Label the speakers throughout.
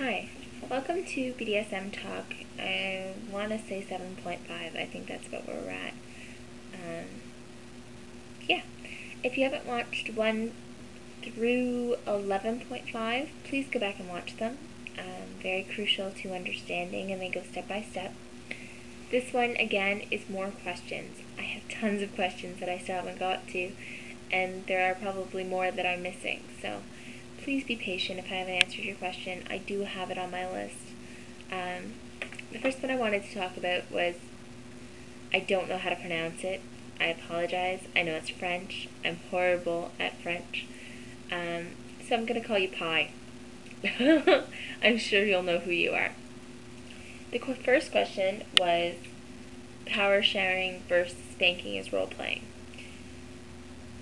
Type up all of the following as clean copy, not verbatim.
Speaker 1: Hi, welcome to BDSM Talk. I want to say 7.5. I think that's about where we're at. Yeah. If you haven't watched 1 through 11.5, please go back and watch them. Very crucial to understanding, and they go step by step. This one, again, is more questions. I have tons of questions that I still haven't got to, and there are probably more that I'm missing, so please be patient if I haven't answered your question. I do have it on my list. The first one I wanted to talk about was, I don't know how to pronounce it. I apologize. I know it's French. I'm horrible at French. So I'm going to call you Pie. I'm sure you'll know who you are. The first question was power sharing versus spanking as role playing.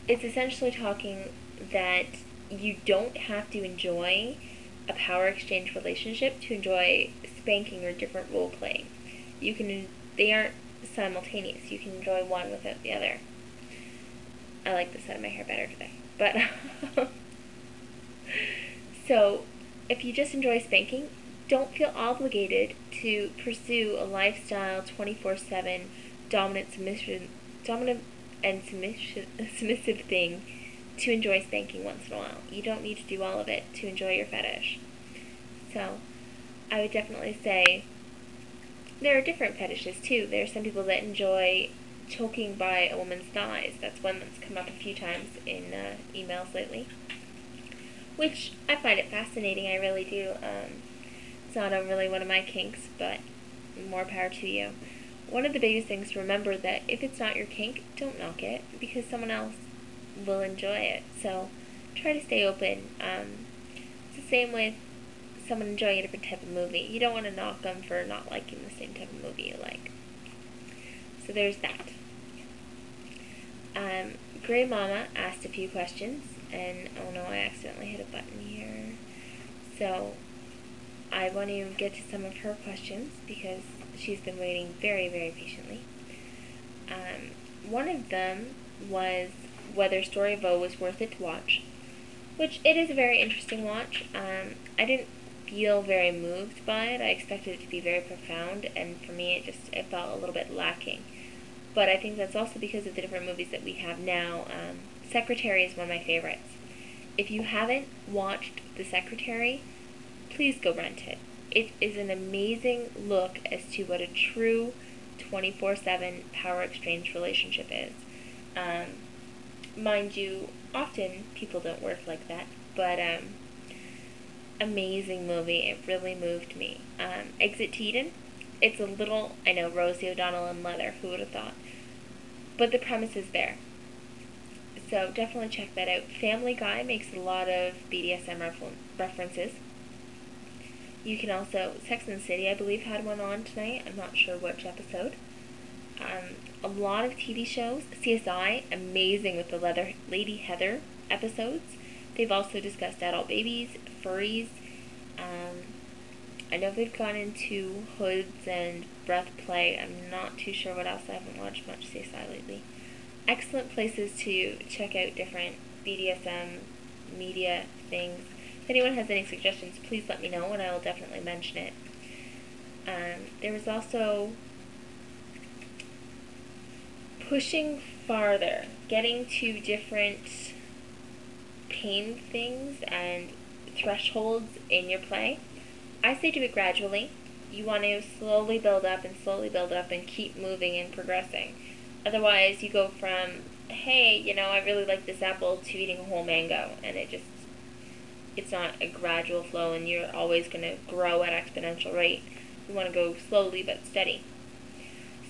Speaker 1: It's essentially talking that you don't have to enjoy a power exchange relationship to enjoy spanking or different role playing. They aren't simultaneous. You can enjoy one without the other. I like the side of my hair better today. But so if you just enjoy spanking, don't feel obligated to pursue a lifestyle 24/7 dominant and submissive thing to enjoy spanking once in a while. You don't need to do all of it to enjoy your fetish. So I would definitely say there are different fetishes too. There are some people that enjoy choking by a woman's thighs. That's one that's come up a few times in emails lately, which I find it fascinating. I really do. It's not really one of my kinks, but more power to you. One of the biggest things to remember that if it's not your kink, don't knock it, because someone else will enjoy it. So try to stay open. It's the same with someone enjoying a different type of movie. You don't want to knock them for not liking the same type of movie you like. So there's that. Grey Mama asked a few questions, and oh no, I accidentally hit a button here. So I want to get to some of her questions because she's been waiting very, very patiently. One of them was whether Story of O was worth it to watch, which it is a very interesting watch. I didn't feel very moved by it. I expected it to be very profound, and for me it felt a little bit lacking. But I think that's also because of the different movies that we have now. Secretary is one of my favorites. If you haven't watched The Secretary, please go rent it. It is an amazing look as to what a true 24/7 power exchange relationship is. Mind you, often people don't work like that, but amazing movie. It really moved me. Exit to Eden, it's a little, I know, Rosie O'Donnell and leather, who would have thought? But the premise is there. So definitely check that out. Family Guy makes a lot of BDSM references. You can also, Sex and the City, I believe, had one on tonight. I'm not sure which episode. A lot of TV shows. CSI, amazing with the Lady Heather episodes. They've also discussed adult babies, furries. I know they've gone into hoods and breath play. I'm not too sure what else. I haven't watched much CSI lately. Excellent places to check out different BDSM media things. If anyone has any suggestions, please let me know and I will definitely mention it. There was also pushing farther, getting to different pain things and thresholds in your play. I say do it gradually. You want to slowly build up and keep moving and progressing. Otherwise, you go from, hey, I really like this apple, to eating a whole mango, and it's not a gradual flow, and you're always going to grow at exponential rate. You want to go slowly but steady.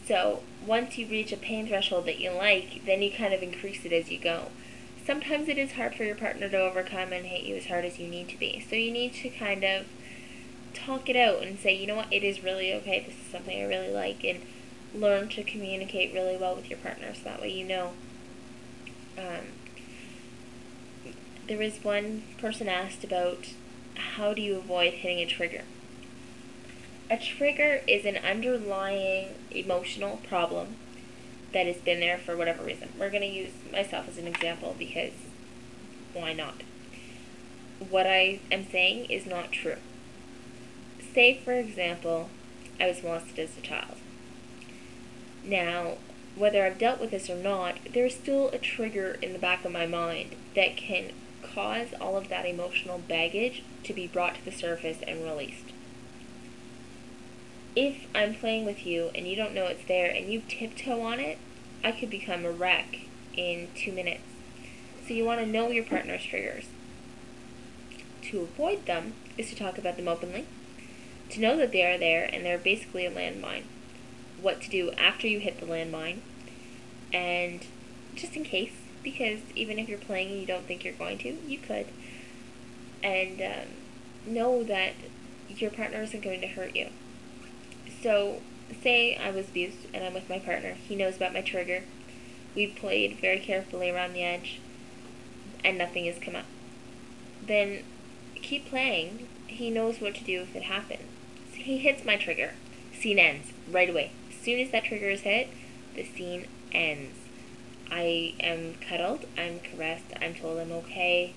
Speaker 1: So once you reach a pain threshold that you like, then you kind of increase it as you go. Sometimes it is hard for your partner to overcome and hate you as hard as you need to be. So you need to kind of talk it out and say, you know what, it is really okay, this is something I really like, and learn to communicate really well with your partner so that way you know. There was one person asked about how do you avoid hitting a trigger. A trigger is an underlying emotional problem that has been there for whatever reason. We're going to use myself as an example because why not? What I am saying is not true. say, for example, I was molested as a child. Now, whether I've dealt with this or not, there's still a trigger in the back of my mind that can cause all of that emotional baggage to be brought to the surface and released. If I'm playing with you and you don't know it's there and you tiptoe on it, I could become a wreck in 2 minutes. So you want to know your partner's triggers. To avoid them is to talk about them openly, to know that they are there and they're basically a landmine, what to do after you hit the landmine, and just in case, because even if you're playing and you don't think you're going to, you could, and know that your partner isn't going to hurt you. So, say I was abused and I'm with my partner, he knows about my trigger, we've played very carefully around the edge, and nothing has come up. Then keep playing, he knows what to do if it happens. So he hits my trigger, scene ends right away. As soon as that trigger is hit, the scene ends. I am cuddled, I'm caressed, I'm told I'm okay,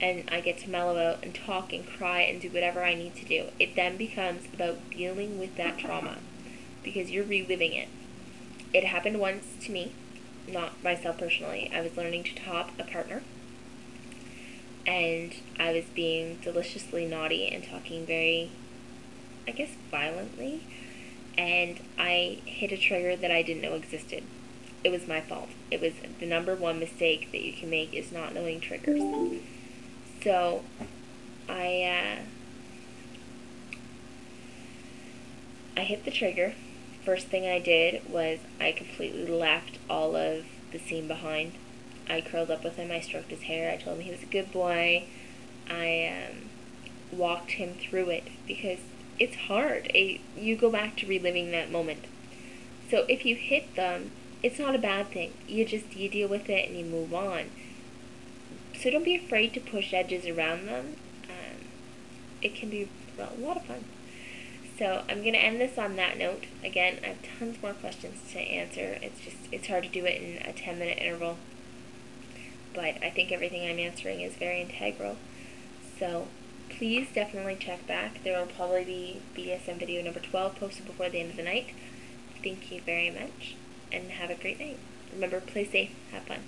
Speaker 1: and I get to mellow out and talk and cry and do whatever I need to do. It then becomes about dealing with that trauma, because you're reliving it. It happened once to me, not myself personally. I was learning to top a partner, and I was being deliciously naughty and talking very, I guess, violently, and I hit a trigger that I didn't know existed. It was my fault. It was the number one mistake that you can make, is not knowing triggers. So I hit the trigger. First thing I did was I completely left all of the scene behind. I curled up with him, I stroked his hair, I told him he was a good boy. I walked him through it, because it's hard. You go back to reliving that moment. So if you hit them, it's not a bad thing. You deal with it and you move on. So don't be afraid to push edges around them. It can be a lot of fun. So I'm going to end this on that note. Again, I have tons more questions to answer. It's hard to do it in a 10-minute interval. But I think everything I'm answering is very integral. So please definitely check back. There will probably be BDSM video number 12 posted before the end of the night. Thank you very much, and have a great night. Remember, play safe, have fun.